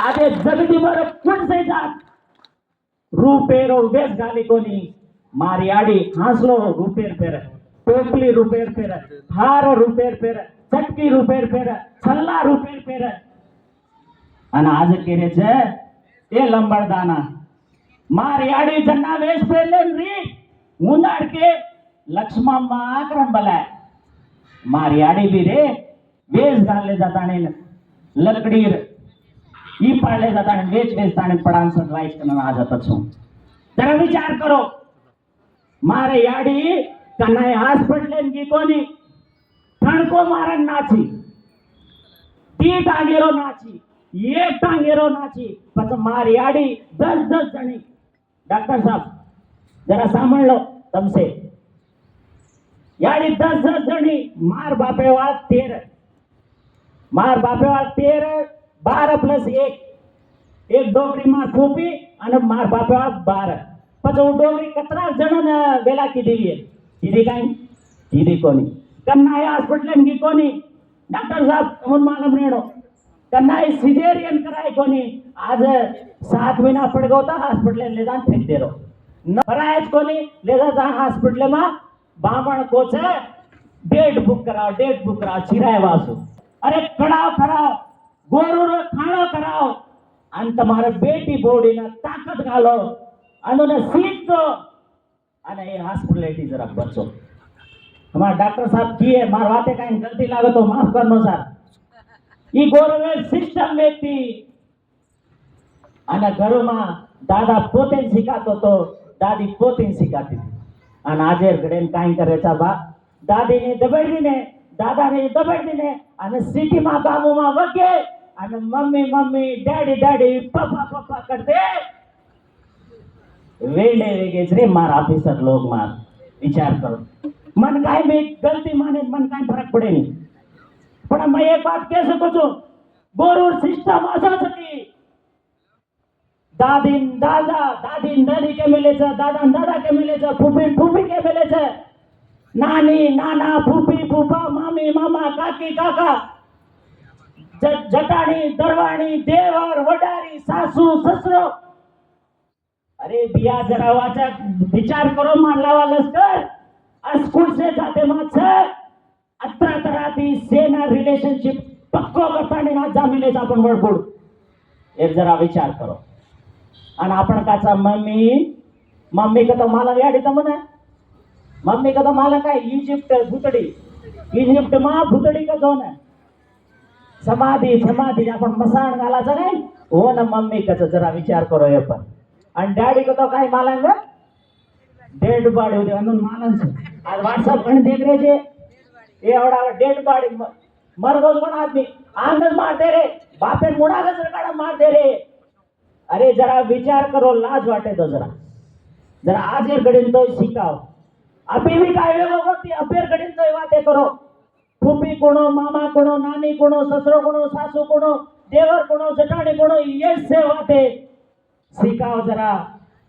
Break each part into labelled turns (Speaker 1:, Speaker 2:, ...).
Speaker 1: आगे जगती बर कुण से जात रूपेरो वेश गाली कोनी मारी आडी हासलो रूपेर पेर टोपली रूपेर पेर हार रूपेर पेर चटकी रूपेर पेर छल्ला रूपेर पेर અને આજે કરે છે એ લંબડદાના મારી આડી જન્ના વેશ પહેલે રી મુંદાડ કે લક્ષ્મણ આક્રમ બલાય મારી આડી બી રે વેશ ઘાલે જાતાને લકડી ઈ પાડલે જાતાને વેચ વેચતાને પડાન સદવાઈસ કરના આ જતો છું જરા વિચાર કરો મારે આડી કનાય હોસ્પિટલ કી કોની ठणको मारन नाची ती टांगेरो नाची ये टांगेरो नाची पच मारी आड़ी 10-10 जणी डॉक्टर साहब जरा सामण लो तुमसे याड़ी 10-10 जणी मार बापे वाल 13 मार बापे वाल 13 12 प्लस 1 एक डोगरी मार फूपी અને માર બાપે વાળ 12 પછી હું ડોગરી કતરા જણને વેલા કીધી કાઈ કીધી કોની कन्नाई हॉस्पिटल की कोनी डॉक्टर साहब तुम मालूम रेणो कन्नाई सिजेरियन कराए कोनी आज 7 महीना पड़ गया था हॉस्पिटल ले जान फेंक दे रो न कराए कोनी ले जा हॉस्पिटल में बामण को छे डेट बुक कराओ चिराय वासु अरे कराओ गोरू रो खाणो कराओ अन तुम्हारे बेटी बॉडी ना ताकत गालो अनोने सीट दो अने ये हॉस्पिटलिटी जरा बचो हमारा डॉक्टर साहब किए मार बातें कहीं गलती लागे तो माफ करनो सर ई गोरवे सिस्टम व्यक्ति અને ઘરમાં દાદા પોતે શીખાતો તો દાદી પોતે શીખાતી અને આજે ઘડેન કાઈ કરે છે બા દાદીને દબેડીને દાદાને દબેડીને અને સિટીમાં ગામોમાં વગે અને મમ્મી ડેડી પપ્પા કરતે વેડે વેગે રે માર ઓફિસર લોગ માર विचार करो मन काय में गलती माने मन काय फरक पड़े नहीं पर मैं एक बात कह सकूं छू गोरूर सिस्टम असा छकी दादी दादी के मिले छे दादा के मिले छे फूफी के मिले छे नानी नाना फूफी फूफा मामी मामा काकी काका जटाणी दरवाणी देवर वडारी सासू ससरो अरे बिया जरा वाचा विचार करो मानलावा लश्कर स्कूल से जाते माच अत्रा तराती सेना रिलेशनशिप पक्को करताने ना जामिले आपण वळबुड एक जरा विचार करो आणि आपण काचा मम्मी का तो माला याडी तमने मम्मी का तो माला काय इजिप्ट मा भुतडी का जोन समाधी आपण मसाण घालायचं काय हो ना मम्मी का जरा विचार करो हे पण आणि डॅडी को तो काय मालेंगे डेड बॉडी होते अनून मालन से आज व्हाट्सएप पर देख रहे थे ये औड़ा डेड बॉडी मर गो कोण आदमी आंगन मार दे रे बापे मुडागच रकाडा मार दे रे अरे जरा विचार करो लाज वाटे तो जरा आज घडीन तो शिकाव अभी भी काय वेगो होती अबेर घडीन तो बातें करो फूफी कोणो मामा कोणो नानी कोणो ससरो कोणो सासू कोणो देवर कोणो जटाणी कोणो ये से बातें सीखाओ जरा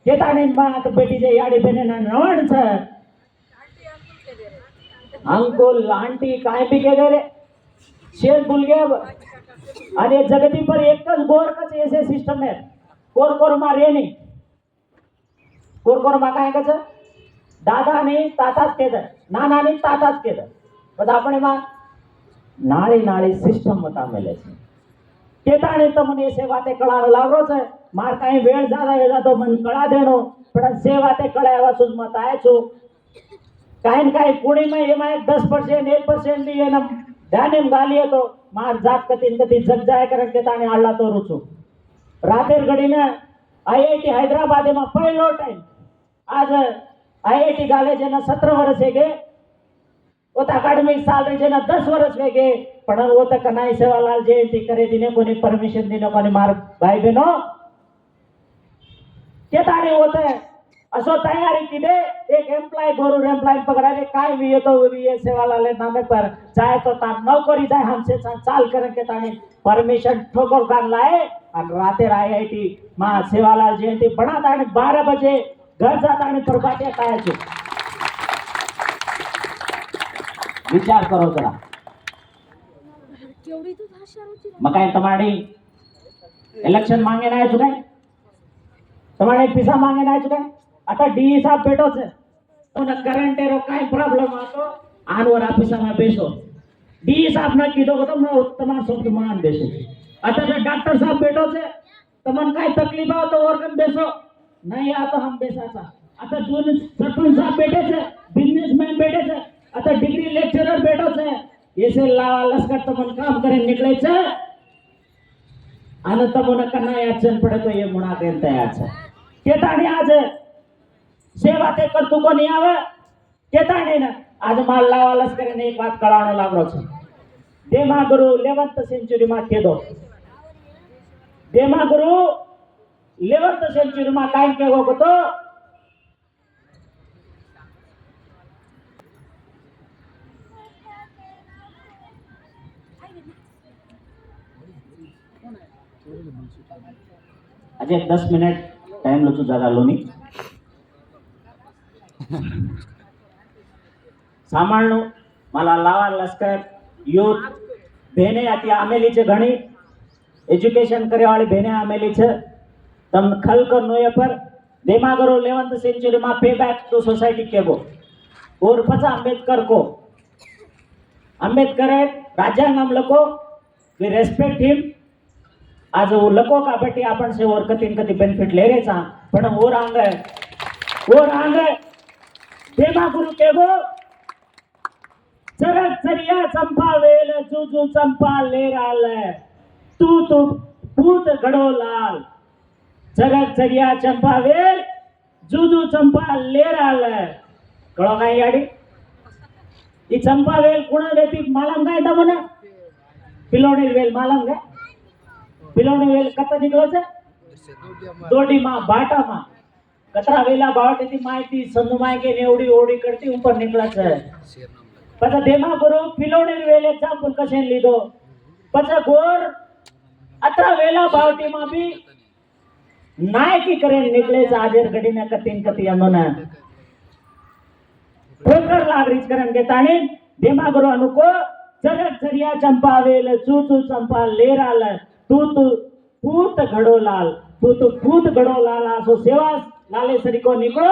Speaker 1: केताने बात बेटी जे याडी बने ना नवण छ अंकुल आंटी काय भी के रे शेर भूल गए अरे जगती पर एकच गोर कच ऐसे सिस्टम है कोर मा रे नहीं कोर मा काय कच दादा नहीं ताताच केद नाना नहीं ताताच केद बस आपण मा नाळी सिस्टम मता मेले छे केताने तमने ऐसे बातें कळाव लागरो छे मार काही वेळ झाला वेळा तो मन कळा देणो पण सेवाते कळावा सुज मत आहे छु काही कुणी में एमा 10% 1% भी एना ध्यानेम गालियो तो मार जात कती जग जाय करन के ताने आळला तो रुचो रातेर घडीने आईआईटी हैदराबाद में पहिलो टाइम आज आईआईटी गाले जेना 17 वर्ष हेगे वो अकादमिक साल जेना 10 वर्ष वेगे पण वो तो कनाई सेवालाल जयंती करे दिने कोणी परमिशन दिने कोणी मार भाई बहनो केताने होते असो तयारी की दे एक एम्प्लॉय गोरू एम्प्लॉय पकड़ा के काय भी तो भी ये सेवालाल नामे पर चाहे तो ता नौकरी जाए हमसे चाल करे के ताने परमिशन ठोकर कर लाए और राते आईआईटी मां सेवालाल जयंती बना ताने 12 बजे घर जाता ने प्रभाते काय छे विचार करो जरा मग काय तुम्हारी इलेक्शन मांगे ना चुके तुम्हारे पिसा मांगे ना चुके आता डी साहब बैठो से तो न करंट एरो काय प्रॉब्लम आतो आनवर ऑफिस में बेसो डी साहब ने कीधो तो मैं तुम्हारा सब मान देसो आता जो डॉक्टर साहब बैठो से तमन काय तकलीफ आओ तो और कन बेसो नहीं आ तो हम बेसा था आता जून सरपंच साहब बैठे थे बिजनेसमैन बैठे थे आता डिग्री लेक्चरर बैठो थे ये से लावा लश्कर तमन काम करे निकले छे आने तमन कना एक्शन पड़े तो ये मुना कहते हैं अच्छा केताणी आज सेवा ते करतु को नहीं आवे केताणी ना आज माल लावा लश्कर ने एक बात कळावनो लागरो छे देमा गुरु 11th सेंचुरी में केदो देमा गुरु 11th सेंचुरी में काय केगो तो अजय 10 मिनिट टाइम लो जागा लोनी सांभाळणं मला लावा लश्कर युथ बेने आती आमेली छे घणी एज्युकेशन करे वाली बेने आमेली छे तम खल कर नोए पर देमा करो 11th सेंचुरी में पे बैक टू सोसाइटी केबो और पचा अंबेडकर को अंबेडकर राजांग हम लोगों वी रेस्पेक्ट हिम आज वो लको का बेटी अपन से और कतिन कति बेनिफिट ले रहे सा पण और आंगे देमा गुरु केबो चरक चरिया चंपा वेल जूजू चंपा लेराल तू पूत घड़ो लाल चरक चरिया चंपा वेल जूजू चंपा लेराल कळो काय गाडी ई चंपा वेल कोण देती मालम काय तमने पिलोणी वेल मालम काय पिलोणी वेल कत निकलो छे दोडी मां बाटा मां कतरा वेला बावटी थी माहिती संधु माय के नेवडी ओडी करती ऊपर निकला छे पछा देमा गुरु पिलोणी वेल एग्जाम्पल कशे लीधो पछा गोर अतरा वेला बावटी मां भी नायकी करे निकले छे आजेर गडी ने कतिन कति अमने ठोकर लागरीच करन के ताणी देमा गुरु अनुको चरक चरिया चंपा वेल चूचू चंपा लेराल तू पूत घड़ो लाल तू पूत घड़ो लाल आसो सेवा लाले सरी को निकलो